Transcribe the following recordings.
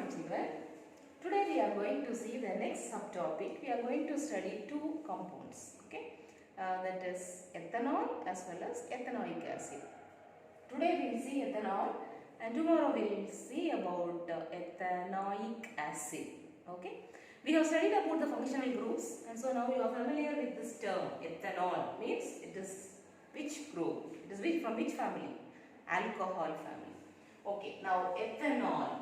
morning children. Today we are going to see the next subtopic. We are going to study two compounds. Okay, that is ethanol as well as ethanoic acid. Today we will see ethanol and tomorrow we will see about ethanoic acid. Okay, we have studied about the functional groups and so now you are familiar with this term. Ethanol means it is which group? It is from which family? Alcohol family. Okay, now ethanol.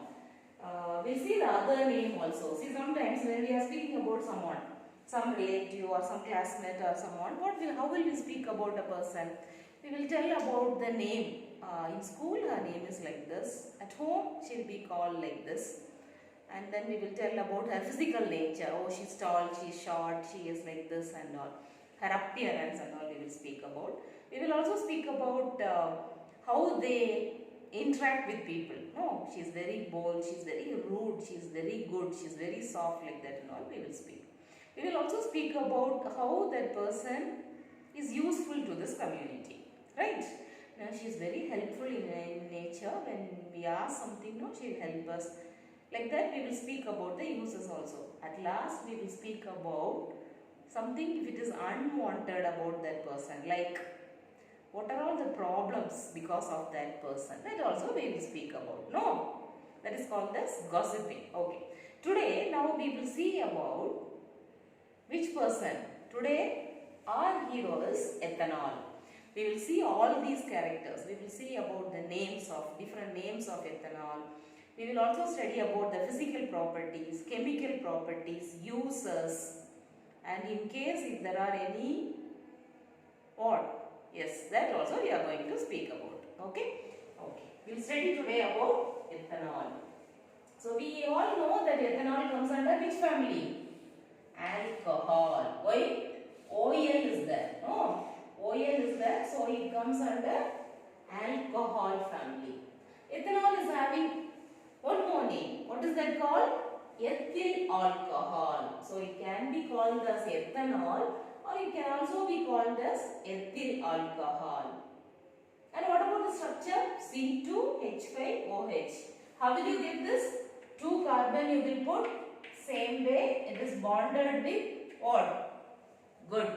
We'll see the other name also. See, sometimes when we are speaking about someone, some relative or some classmate or someone, how will we speak about a person? We will tell about the name. In school, her name is like this. At home, she will be called like this. And then we will tell about her physical nature. Oh, she's tall, she's short, she is like this and all. Her appearance and all we will speak about. We will also speak about how they interact with people. No, she is very bold, she is very rude, she is very good, she is very soft, like that and all we will speak. We will also speak about how that person is useful to this community, right? Now she is very helpful in nature. When we ask something, no, she will help us. Like that we will speak about the uses also. At last we will speak about something if it is unwanted about that person, like what are all the problems because of that person, that also we will speak about. No, that is called as gossiping. Okay, today now we will see about which person. Today our hero is ethanol. We will see all these characters. We will see about the names of different names of ethanol. We will also study about the physical properties, chemical properties, uses, and in case if there are any yes, that also we are going to speak about. Okay? Okay. We will study today about ethanol. So we all know that ethanol comes under which family? Alcohol. Why? OL is there. No? OL is there, so it comes under alcohol family. Ethanol is having one more name. What is that called? Ethyl alcohol. So it can be called as ethanol, or it can also be called as ethyl alcohol. And what about the structure? C2H5OH. How will you get this? 2 carbon you will put. Same way it is bonded with what? Good.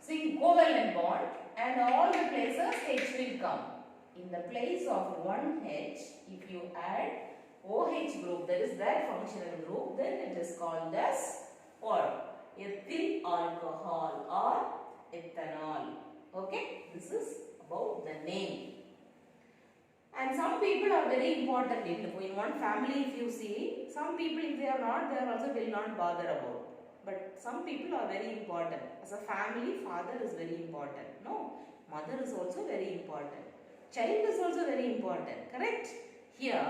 See, covalent bond, and all the places H will come. In the place of one H, if you add OH group, that is that functional group, then it is called as what? Ethyl alcohol or ethanol. Okay, this is about the name. And some people are very important in one family. If you see, some people, if they are not there also will not bother about. But some people are very important. As a family, father is very important. No, mother is also very important. Child is also very important. Correct? Here,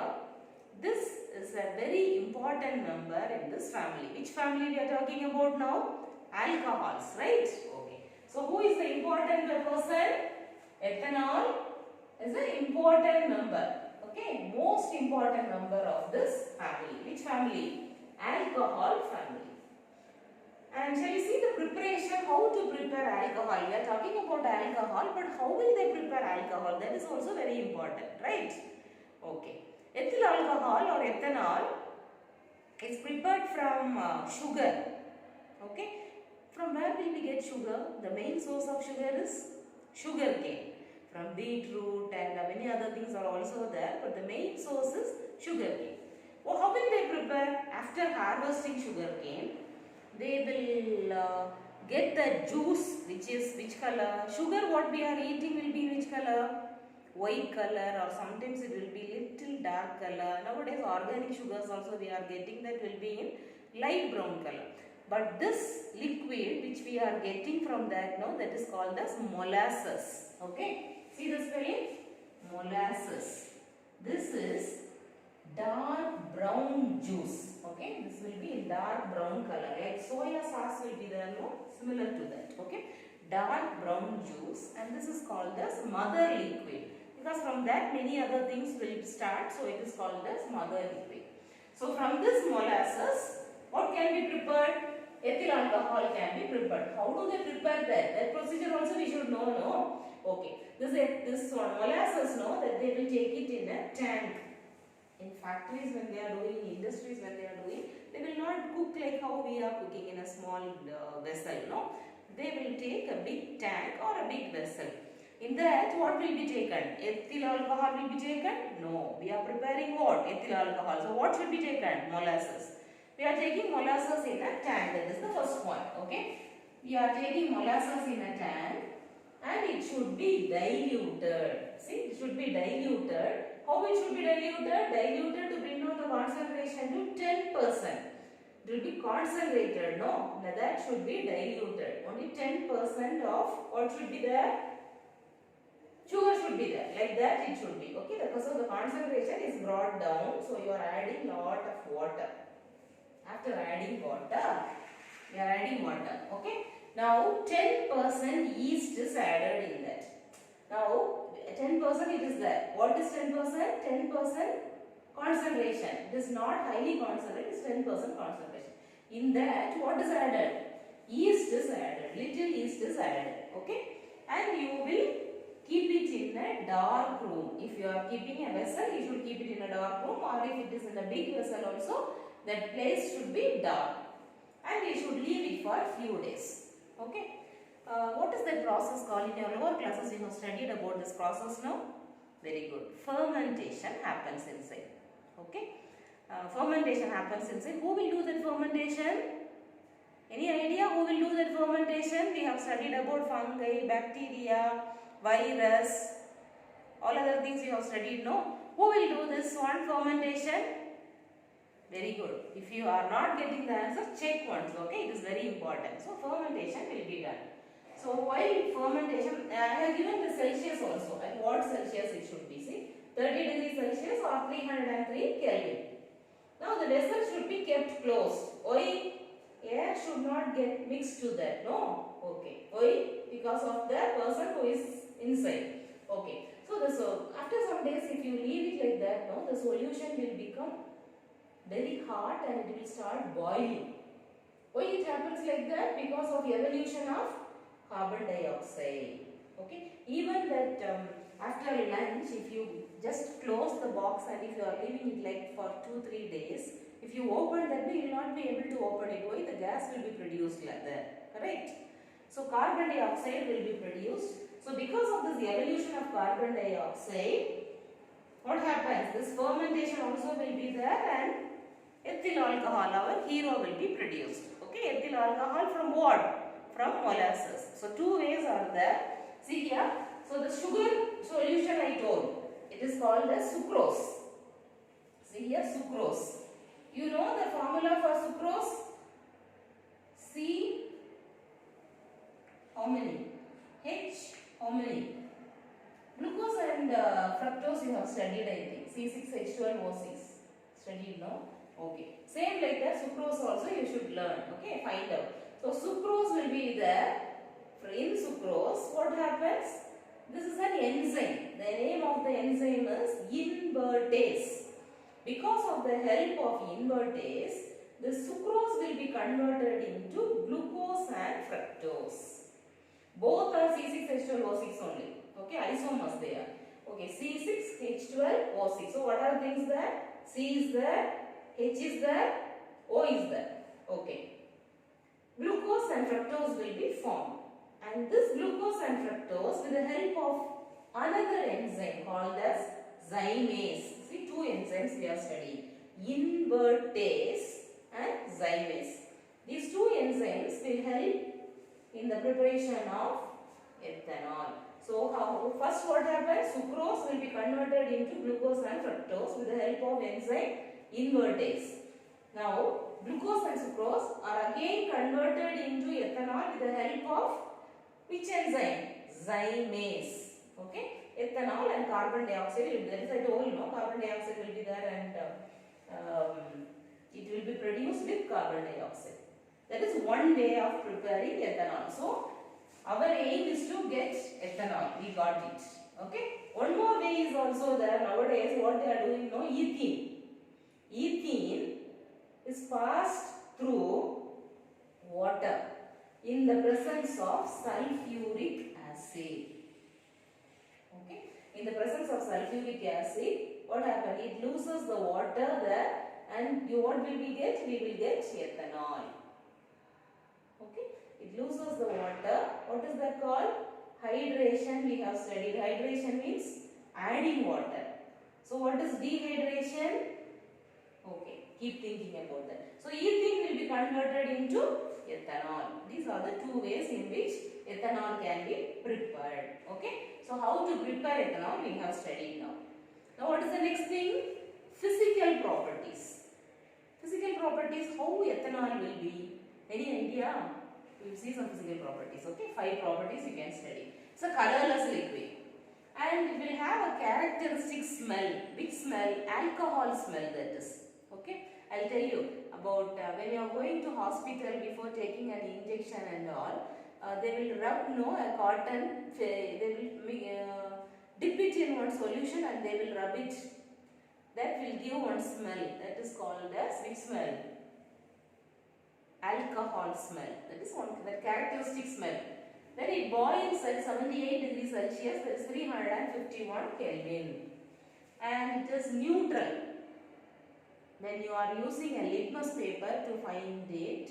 this is a very important member in this family. Which family we are talking about now? Alcohols, right? Okay. So who is the important person? Ethanol is an important member. Okay. Most important member of this family. Which family? Alcohol family. And shall we see the preparation? How to prepare alcohol? We are talking about alcohol, but how will they prepare alcohol? That is also very important, right? Okay. Ethyl alcohol or ethanol is prepared from sugar. Okay. From where will we get sugar? The main source of sugar is sugar cane. From beetroot and many other things are also there, but the main source is sugar cane. Well, how will they prepare? After harvesting sugar cane, they will get the juice, which is which color? Sugar what we are eating will be which color? White color, or sometimes it will be little dark color. Nowadays organic sugars also we are getting, that will be in light brown color. But this liquid which we are getting from that, no, that is called as molasses. Okay, see the spelling? Molasses. This is dark brown juice. Okay, this will be in dark brown color. Like soya sauce will be there, no? Similar to that. Okay, dark brown juice, and this is called as mother liquid. Because from that many other things will start, so it is called as mother liquid. So from this molasses, what can be prepared? Ethyl alcohol can be prepared. How do they prepare that? That procedure also we should know, no? Okay, this molasses, no, that they will take it in a tank. In factories when they are doing, in industries when they are doing, they will not cook like how we are cooking in a small vessel, no. They will take a big tank or a big vessel. In that, what will be taken? Ethyl alcohol will be taken? No. We are preparing what? Ethyl alcohol. So what should be taken? Molasses. We are taking molasses in a tank. That is the first point. Okay. We are taking molasses in a tank and it should be diluted. See, it should be diluted. How it should be diluted? Diluted to bring down the concentration to 10%. It will be concentrated, no? Now that should be diluted. Only 10% of what should be there? Sugar should be there. Like that it should be. Okay, because of the concentration is brought down. So you are adding lot of water. After adding water, you are adding water. Okay. Now 10% yeast is added in that. Now 10% it is there. What is 10%? 10% concentration. It is not highly concentrated. It is 10% concentration. In that, what is added? Yeast is added. Little yeast is added. Okay. And you will keep it in a dark room. If you are keeping a vessel, you should keep it in a dark room, or if it is in a big vessel also, that place should be dark. And you should leave it for a few days. Okay. What is that process called? In your lower classes, you have studied about this process now. Very good. Fermentation happens inside. Okay. Fermentation happens inside. Who will do that fermentation? Any idea who will do that fermentation? We have studied about fungi, bacteria, virus, all other things you have studied, no? Who will do this one fermentation? Very good. If you are not getting the answer, check once, okay? It is very important. So, fermentation will be done. So, while fermentation, I have given the Celsius also. At what Celsius it should be? See, 30 degrees Celsius or 303 Kelvin. Now, the vessel should be kept closed. Why? Air should not get mixed to that, no? Okay. Why? Because of the person who is inside. Okay. So, after some days, if you leave it like that, no, the solution will become very hot and it will start boiling. Why it happens like that? Because of evolution of carbon dioxide. Okay. Even that after lunch, if you just close the box and if you are leaving it like for 2-3 days, if you open that, you will not be able to open it. Why? The gas will be produced like that. Correct? So, carbon dioxide will be produced. So, because of this evolution of carbon dioxide, what happens? This fermentation also will be there and ethyl alcohol, our hero, will be produced. Okay, ethyl alcohol from what? From molasses. So, two ways are there. See here. So, the sugar solution I told, it is called as sucrose. See here, sucrose. You know the formula for sucrose? C, how many? H, how many? Glucose and fructose you have studied, I think. C6H12O6. Studied, no? Okay. Same like that, sucrose also you should learn. Okay, find out. So, sucrose will be there. In sucrose, what happens? This is an enzyme. The name of the enzyme is invertase. Because of the help of invertase, the sucrose will be converted into glucose and fructose. Both are C6H12O6 only. Okay, isomers they are. Okay, C6H12O6. So, what are things there? C is there, H is there, O is there. Okay. Glucose and fructose will be formed. And this glucose and fructose, with the help of another enzyme called as zymase. See, two enzymes we are studying. Invertase and zymase. These two enzymes will help in the preparation of ethanol. So, first what happens? Sucrose will be converted into glucose and fructose with the help of enzyme invertase. Now, glucose and sucrose are again converted into ethanol with the help of which enzyme? Zymase. Okay. Ethanol and carbon dioxide will be there. As I told you, carbon dioxide will be there and it will be produced with carbon dioxide. That is one way of preparing ethanol. So, our aim is to get ethanol. We got it. Okay. One more way is also there nowadays. What they are doing now? Ethene. Ethene is passed through water in the presence of sulfuric acid. Okay. In the presence of sulfuric acid, what happens? It loses the water there, and what will we get? We will get ethanol. Okay, it loses the water. What is that called? Hydration. We have studied. Hydration means adding water. So what is dehydration? Okay, keep thinking about that. So ethene will be converted into ethanol. These are the two ways in which ethanol can be prepared. Okay, so how to prepare ethanol we have studied now. Now what is the next thing? Physical properties. Physical properties, how ethanol will be? Any idea? We will see some physical properties. Okay, 5 properties you can study. It's a colorless liquid. And it will have a characteristic smell. Which smell? Alcohol smell, that is. Okay, I'll tell you about when you are going to hospital before taking an injection and all. They will rub a cotton. They will dip it in one solution and they will rub it. That will give one smell. That is called as which smell? Alcohol smell. That is one, that characteristic smell. Then it boils at 78 degrees Celsius, that is 351 Kelvin. And it is neutral. When you are using a litmus paper to find it,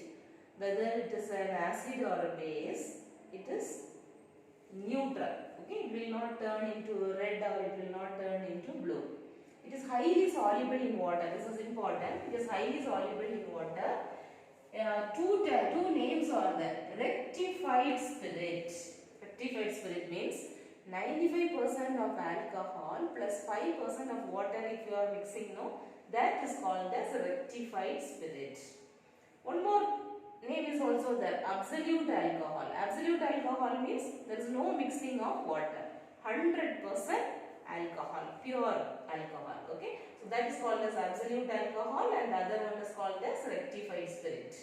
whether it is an acid or a base, it is neutral. Okay, it will not turn into red or it will not turn into blue. It is highly soluble in water. This is important. It is highly soluble in water. Two names are there. Rectified spirit. Rectified spirit means 95% of alcohol plus 5% of water if you are mixing. That is called as rectified spirit. One more name is also there. Absolute alcohol. Absolute alcohol means there is no mixing of water. 100% alcohol. Pure alcohol. Okay. So that is called as absolute alcohol and the other one is called as rectified spirit.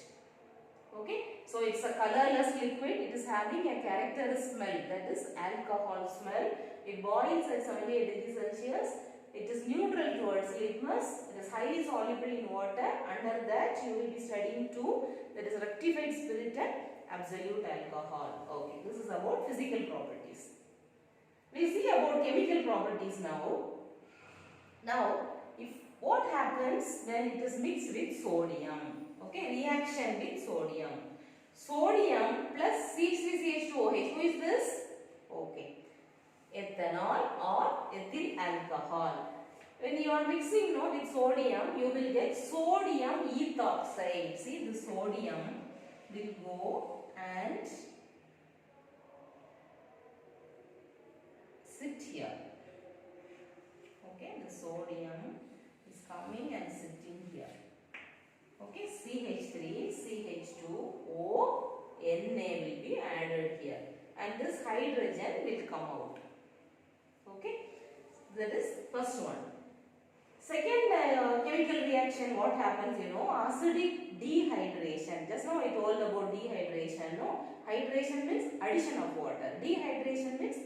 Okay, so it's a colorless liquid. It is having a characteristic smell, that is alcohol smell. It boils at 78 degrees Celsius. It is neutral towards litmus. It is highly soluble in water. Under that you will be studying two, that is rectified spirit and absolute alcohol. Okay, this is about physical properties. We see about chemical properties now. Now, what happens when it is mixed with sodium? Okay, reaction with sodium. Sodium plus C3CH2OH. Who is this? Okay, ethanol or ethyl alcohol. When you are mixing with sodium, you will get sodium ethoxide. See, the sodium will go and sit here. Okay, the sodium is coming and sitting here. Okay, CH3, CH2O, Na will be added here. And this hydrogen will come out. Okay, that is first one. Second chemical reaction, what happens, acidic dehydration. Just now I told about dehydration. Hydration means addition of water. Dehydration means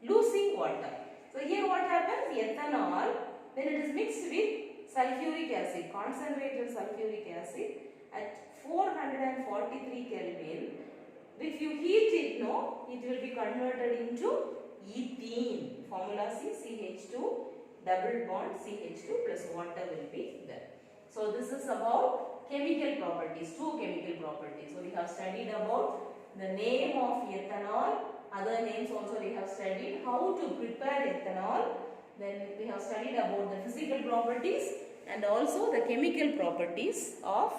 losing water. So here what happens? Ethanol, when it is mixed with sulfuric acid, concentrated sulfuric acid at 443 Kelvin. If you heat it, it will be converted into ethene. Formula CH2 double bond CH2 plus water will be there. So this is about chemical properties, two chemical properties. So we have studied about the name of ethanol. Other names also we have studied. How to prepare ethanol. Then we have studied about the physical properties and also the chemical properties of